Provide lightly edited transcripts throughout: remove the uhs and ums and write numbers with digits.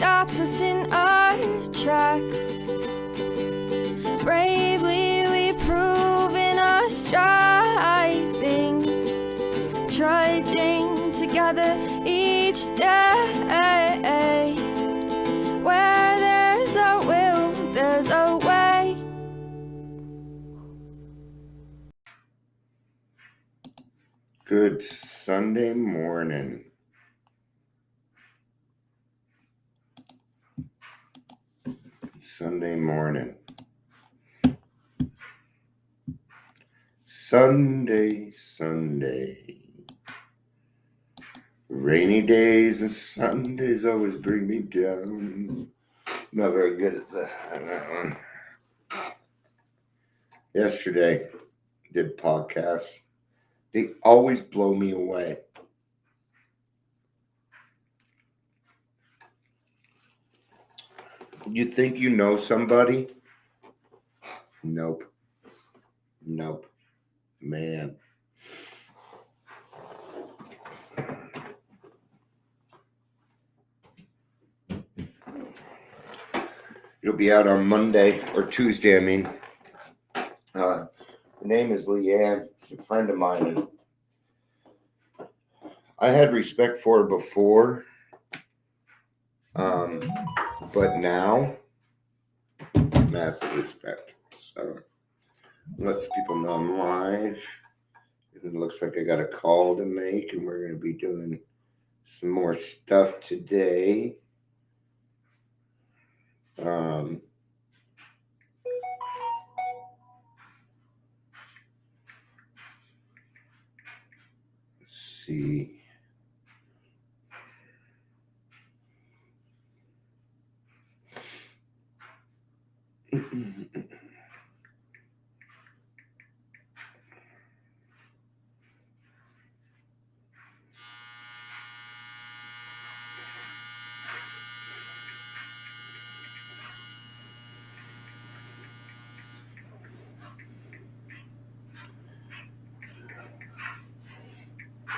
stops us in our tracks. Bravely we prove in our striving, trudging together each day. Where there's a will, there's a way. Good Sunday morning. Sunday. Rainy days and Sundays always bring me down. I'm not very good at that one. Yesterday, did podcasts. They always blow me away. You think you know somebody? Nope. Man. It'll be out on Monday or Tuesday, I mean. Her name is Leanne. She's a friend of mine. And I had respect for her before. But now, massive respect. So, lets people know I'm live. It looks like I got a call to make, and we're going to be doing some more stuff today. Let's see.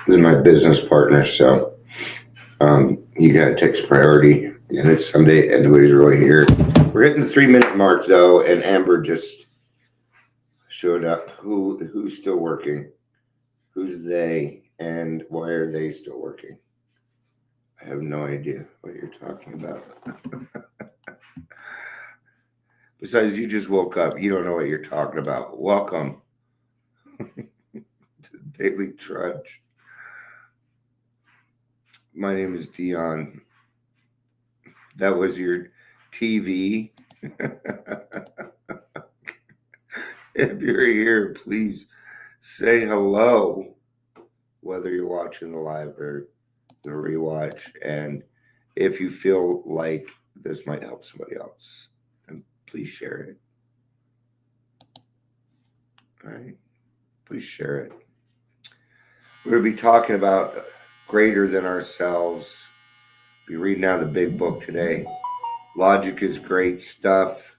This is my business partner, so he takes priority, and it's Sunday, and nobody's really here. We're hitting the 3-minute mark, though, and Amber just showed up. Who's still working? Who's they, and why are they still working? I have no idea what you're talking about. Besides, you just woke up. You don't know what you're talking about. Welcome to Daily Trudge. My name is Dion. That was your TV. If you're here, please say hello, whether you're watching the live or the rewatch. And if you feel like this might help somebody else, then please share it. All right? Please share it. We're going to be talking about greater than ourselves. Be reading out of the big book today. Logic is great stuff.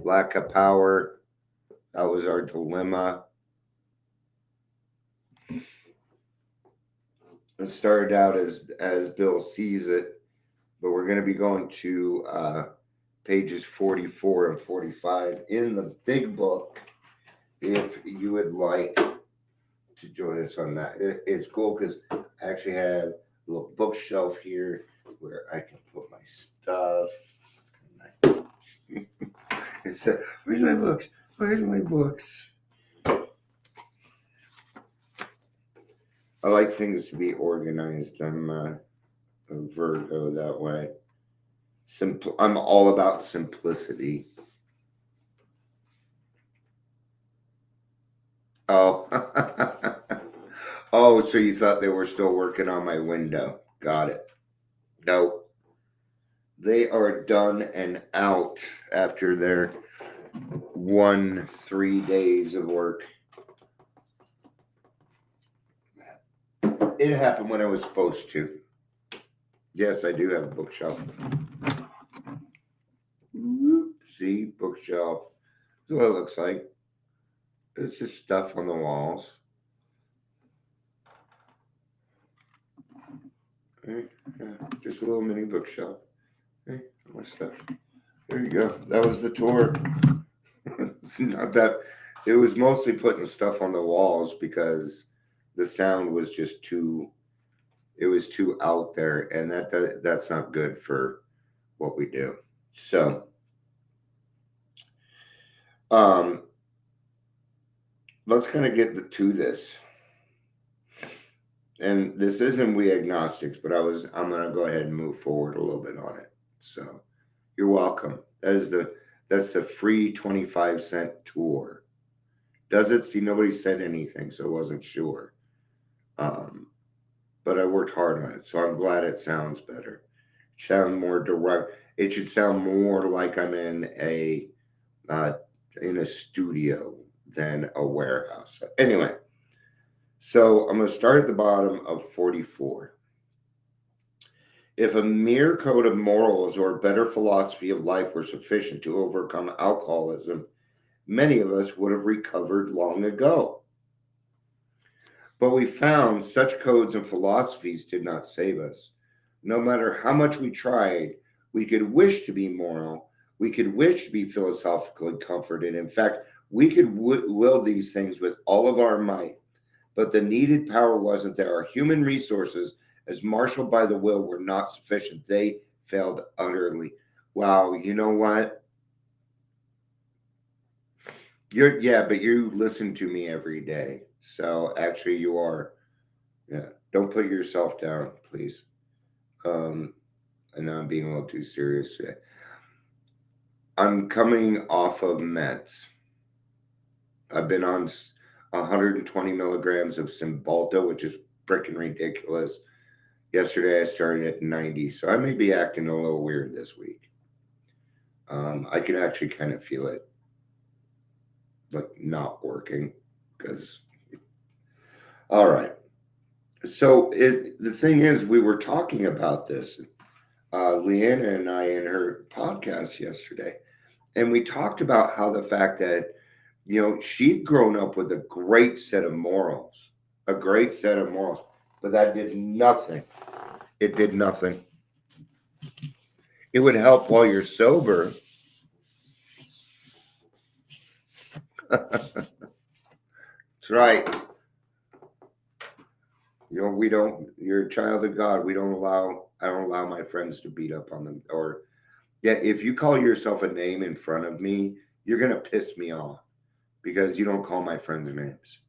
Lack of power. That was our dilemma. It started out as Bill sees it, but we're going to be going to pages 44 and 45 in the big book if you would like to join us on that. It's cool because I actually have a little bookshelf here where I can put my stuff. It's kind of nice. It said, where's my books? I like things to be organized. I'm a Virgo that way. I'm all about simplicity. Oh. Oh, so you thought they were still working on my window. Got it. Nope. They are done and out after their 3 days of work. It happened when I was supposed to. Yes, I do have a bookshelf. See, bookshelf. That's what it looks like. It's just stuff on the walls. Hey, yeah, just a little mini bookshelf. Hey, my stuff. There you go. That was the tour. It's not that. It was mostly putting stuff on the walls because the sound was just too. It was too out there, and that's not good for what we do. So, um, let's kind of get to this. And this isn't we agnostics, but I'm gonna go ahead and move forward a little bit on it. So you're welcome. That's the free 25-cent tour. Does it? See, nobody said anything, so I wasn't sure. Um, but I worked hard on it, so I'm glad it sounds better. Sound more direct. It should sound more like I'm uh, in a studio than a warehouse. Anyway, so I'm going to start at the bottom of 44. If a mere code of morals or a better philosophy of life were sufficient to overcome alcoholism, many of us would have recovered long ago. But we found such codes and philosophies did not save us. No matter how much we tried, we could wish to be moral, we could wish to be philosophically comforted. In fact, we could will these things with all of our might, but the needed power wasn't there. Our human resources, as marshaled by the will, were not sufficient. They failed utterly. Wow, you know what? But you listen to me every day. So actually you are. Yeah. Don't put yourself down, please. I know I'm being a little too serious today. I'm coming off of meds. I've been on 120 milligrams of Cymbalta, which is freaking ridiculous. Yesterday I started at 90, so I may be acting a little weird this week. I can actually kind of feel it, like not working, because. All right. So the thing is, we were talking about this, Leanna and I, in her podcast yesterday, and we talked about how the fact that she'd grown up with a great set of morals, but that did nothing. It did nothing. It would help while you're sober. That's right. You're a child of God. I don't allow my friends to beat up on them. Or, yeah, if you call yourself a name in front of me, you're going to piss me off because you don't call my friends names.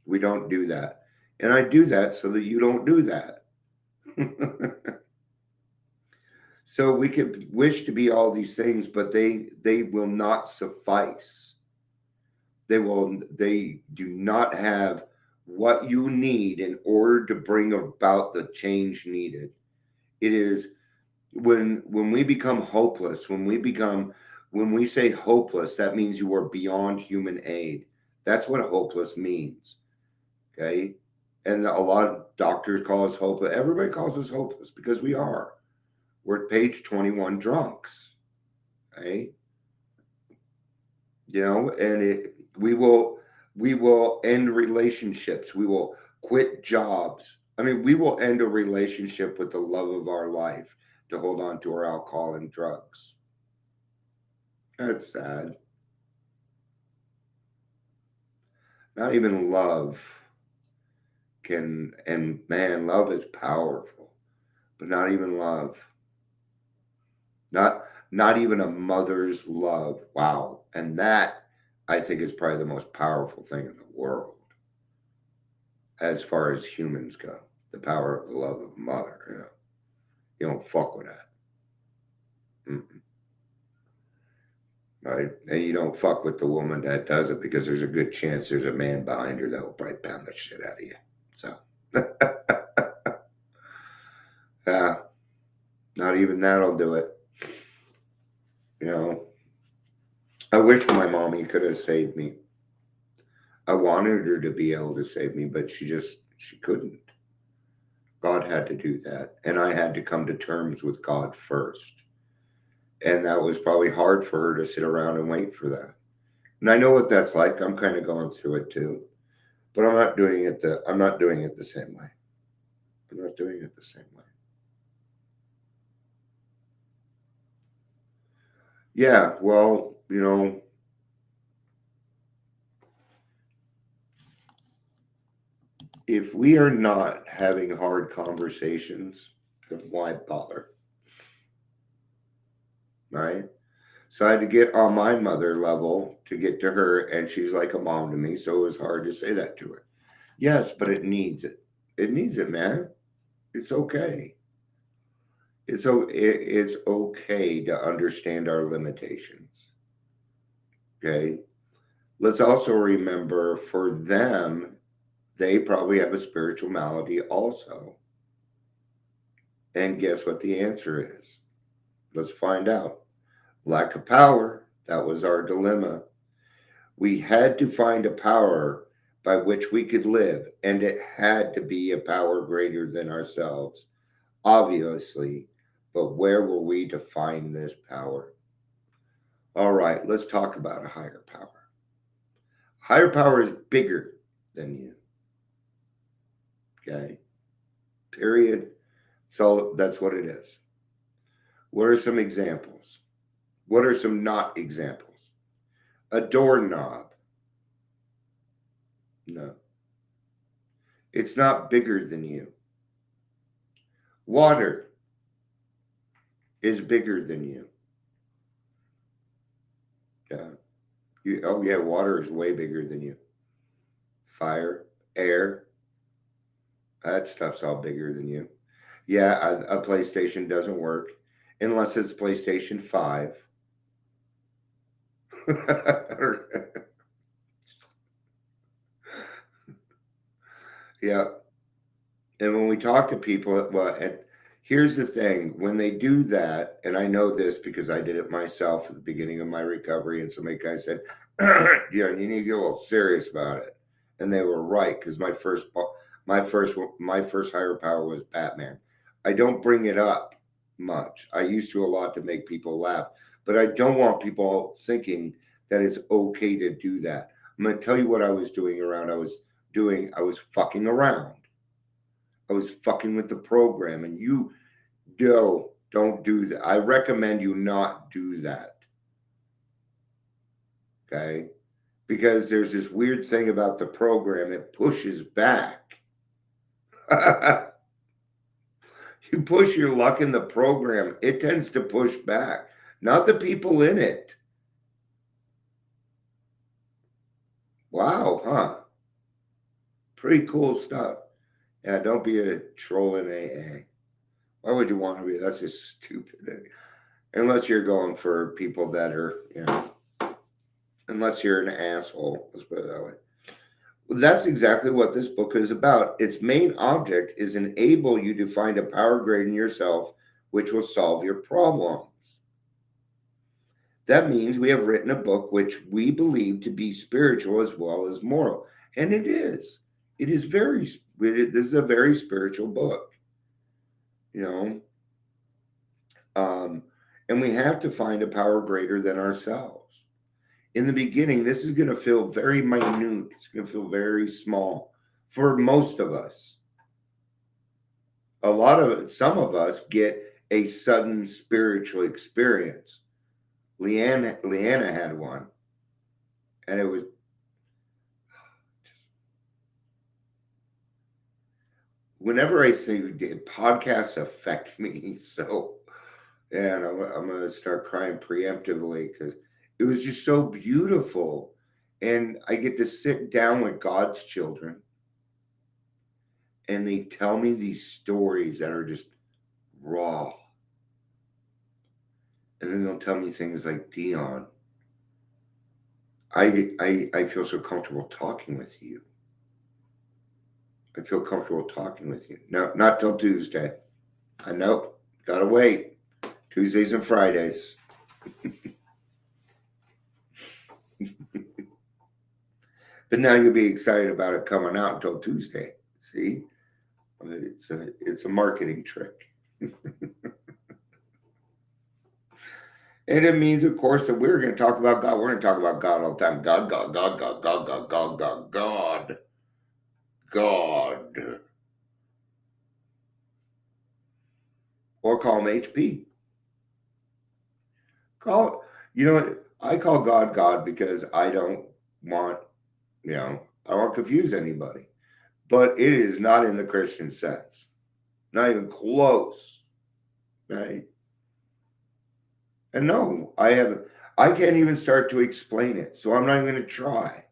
We don't do that. And I do that so that you don't do that. So we could wish to be all these things, but they will not suffice. They do not have what you need in order to bring about the change needed. It is when we become hopeless, when we say hopeless, that means you are beyond human aid. That's what hopeless means. Okay? And a lot of doctors call us hopeless. Everybody calls us hopeless because we are. We're at page 21 drunks. Okay? And we will end relationships. We will quit jobs. I mean, we will end a relationship with the love of our life to hold on to our alcohol and drugs. That's sad. Not even love and man, love is powerful, but not even love. Not even a mother's love. Wow. And that, I think, is probably the most powerful thing in the world as far as humans go. The power of the love of a mother. You don't fuck with that. Right? And you don't fuck with the woman that does it because there's a good chance there's a man behind her that will probably pound the shit out of you. So, yeah, not even that'll do it. I wish my mommy could have saved me. I wanted her to be able to save me, but she couldn't. God had to do that. And I had to come to terms with God first. And that was probably hard for her to sit around and wait for that. And I know what that's like. I'm kind of going through it too. But I'm not doing it the same way. I'm not doing it the same way. Yeah, well, if we are not having hard conversations, then why bother? Right? So I had to get on my mother level to get to her, and she's like a mom to me, so it was hard to say that to her. Yes, but it needs it. It needs it, man. It's okay. It's okay to understand our limitations. Okay. Let's also remember for them, they probably have a spiritual malady also. And guess what the answer is? Let's find out. Lack of power. That was our dilemma. We had to find a power by which we could live, and it had to be a power greater than ourselves, obviously. But where were we to find this power? All right, let's talk about a higher power. Higher power is bigger than you. Okay. Period. So that's what it is. What are some examples? What are some not examples? A doorknob. No. It's not bigger than you. Water is bigger than you. Yeah. Oh, yeah, water is way bigger than you. Fire, air, that stuff's all bigger than you. Yeah, a PlayStation doesn't work unless it's PlayStation 5. Yeah. And when we talk to people, well, and here's the thing, when they do that, and I know this because I did it myself at the beginning of my recovery, and some guys said, yeah, you need to get a little serious about it. And they were right, because my first higher power was Batman. I don't bring it up much. I used to a lot to make people laugh, but I don't want people thinking that it's okay to do that. I'm going to tell you what I was doing around. I was fucking around. I was fucking with the program, and you don't do that. I recommend you not do that. Okay? Because there's this weird thing about the program, it pushes back. You push your luck in the program, it tends to push back, not the people in it. Wow, huh? Pretty cool stuff. Yeah, don't be a troll in AA. Why would you want to be? That's just stupid. Unless you're going for people that are, unless you're an asshole. Let's put it that way. Well, that's exactly what this book is about. Its main object is enable you to find a power greater in yourself, which will solve your problems. That means we have written a book which we believe to be spiritual as well as moral. And it is. It is this is a very spiritual book. And we have to find a power greater than ourselves. In the beginning, this is going to feel very minute. It's going to feel very small for most of us. Some of us get a sudden spiritual experience. Leanna had one, and it was. Whenever I think podcasts affect me, so. And I'm going to start crying preemptively because it was just so beautiful. And I get to sit down with God's children and they tell me these stories that are just raw. And then they'll tell me things like, Dion, I feel so comfortable talking with you. I feel comfortable talking with you. No, not till Tuesday. I know. Gotta wait. Tuesdays and Fridays. But now you'll be excited about it coming out until Tuesday. See? It's a marketing trick. And it means, of course, that we're going to talk about God. We're going to talk about God all the time. God, God, God, God, God, God, God, God, God. God. or call him HP. You know what? I call God God because I don't want, I don't want to confuse anybody. But it is not in the Christian sense. Not even close. Right? And no, I can't even start to explain it. So I'm not even going to try.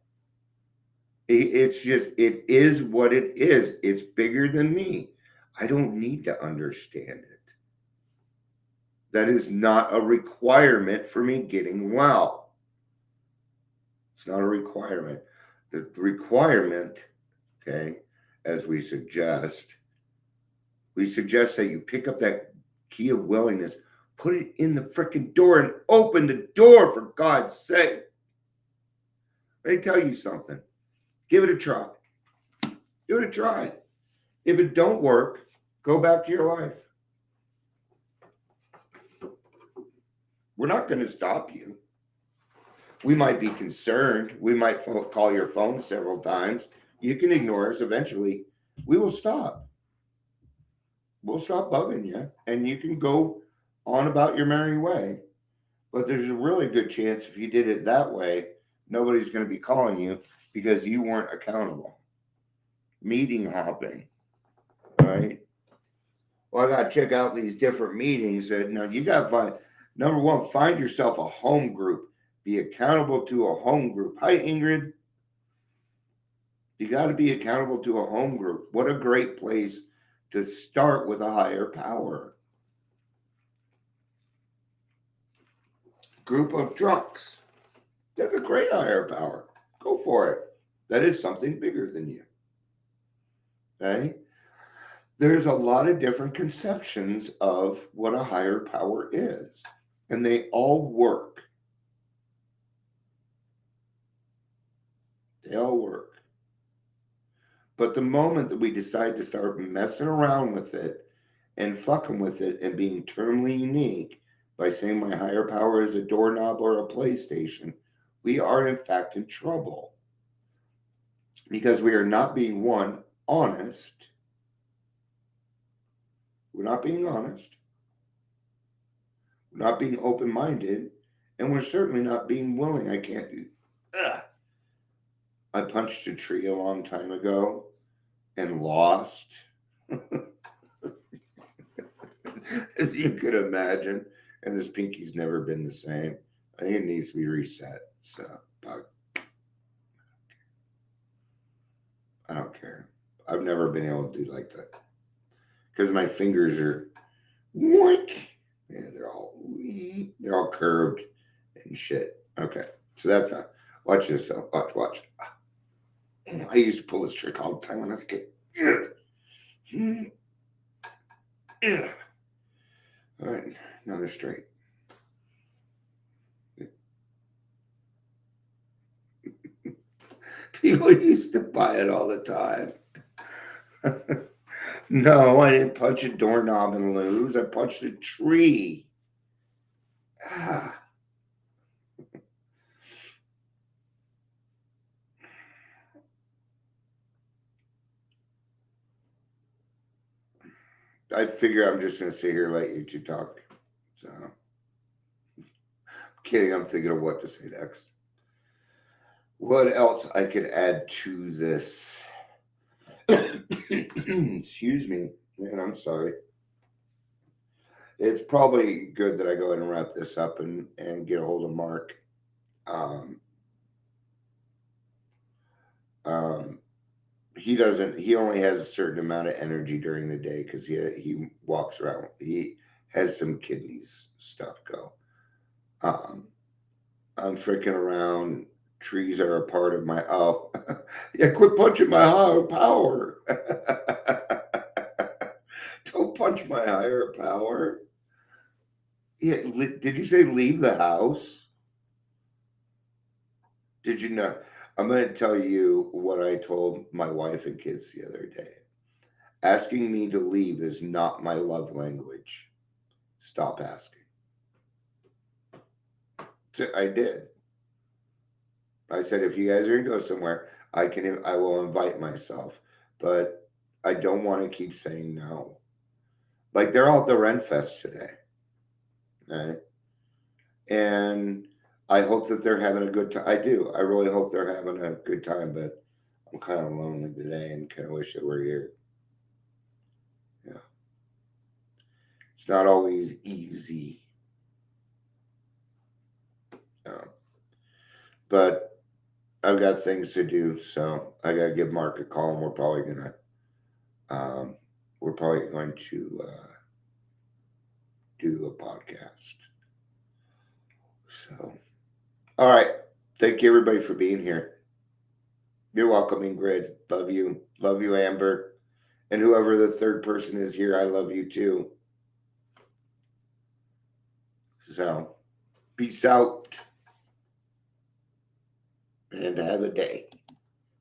It's just, it is what it is. It's bigger than me. I don't need to understand it. That is not a requirement for me getting well. It's not a requirement. The requirement, okay, as we suggest that you pick up that key of willingness, put it in the freaking door and open the door, for God's sake. Let me tell you something. Give it a try. Give it a try. If it don't work, go back to your life. We're not going to stop you. We might be concerned. We might call your phone several times. You can ignore us. Eventually, we will stop. We'll stop bugging you, and you can go on about your merry way. But there's a really good chance if you did it that way, nobody's going to be calling you because you weren't accountable. Meeting hopping, right? Well, I got to check out these different meetings. Now, you got to find, number one, find yourself a home group. Be accountable to a home group. Hi, Ingrid. You got to be accountable to a home group. What a great place to start with a higher power. Group of drunks. That's a great higher power. Go for it. That is something bigger than you. Okay? There's a lot of different conceptions of what a higher power is, and they all work. They all work. But the moment that we decide to start messing around with it and fucking with it and being terminally unique by saying my higher power is a doorknob or a PlayStation, we are in fact in trouble. Because we are not being, one, honest. We're not being honest. We're not being open-minded. And we're certainly not being willing. I can't do. I punched a tree a long time ago and lost. As you could imagine. And this pinky's never been the same. I think it needs to be reset. So, I don't care. I've never been able to do like that. Because my fingers are yoink. Yeah, they're all curved and shit. Okay. So that's not. Watch this though. Watch. I used to pull this trick all the time when I was a kid. All right. Now they're straight. People used to buy it all the time. No, I didn't punch a doorknob and lose. I punched a tree. I figure I'm just going to sit here and let you two talk. So, I'm kidding. I'm thinking of what to say next. What else I could add to this? Excuse me, man. I'm sorry. It's probably good that I go ahead and wrap this up and get a hold of Mark. He only has a certain amount of energy during the day because he walks around. He has some kidneys stuff go. I'm freaking around. Trees are a part of my yeah, quit punching my higher power. Don't punch my higher power. Yeah, did you say leave the house? Did you not? I'm going to tell you what I told my wife and kids the other day. Asking me to leave is not my love language. Stop asking. So I did. I said, if you guys are going to go somewhere, I will invite myself, but I don't want to keep saying no. Like they're all at the Ren Fest today. Right? And I hope that they're having a good time. I do. I really hope they're having a good time, but I'm kind of lonely today and kind of wish they were here. Yeah. It's not always easy. But I've got things to do, so I gotta give Mark a call, and we're probably going to do a podcast. So, all right. Thank you, everybody, for being here. You're welcome, Ingrid. Love you, Amber, and whoever the third person is here. I love you too. So, peace out, and have a day.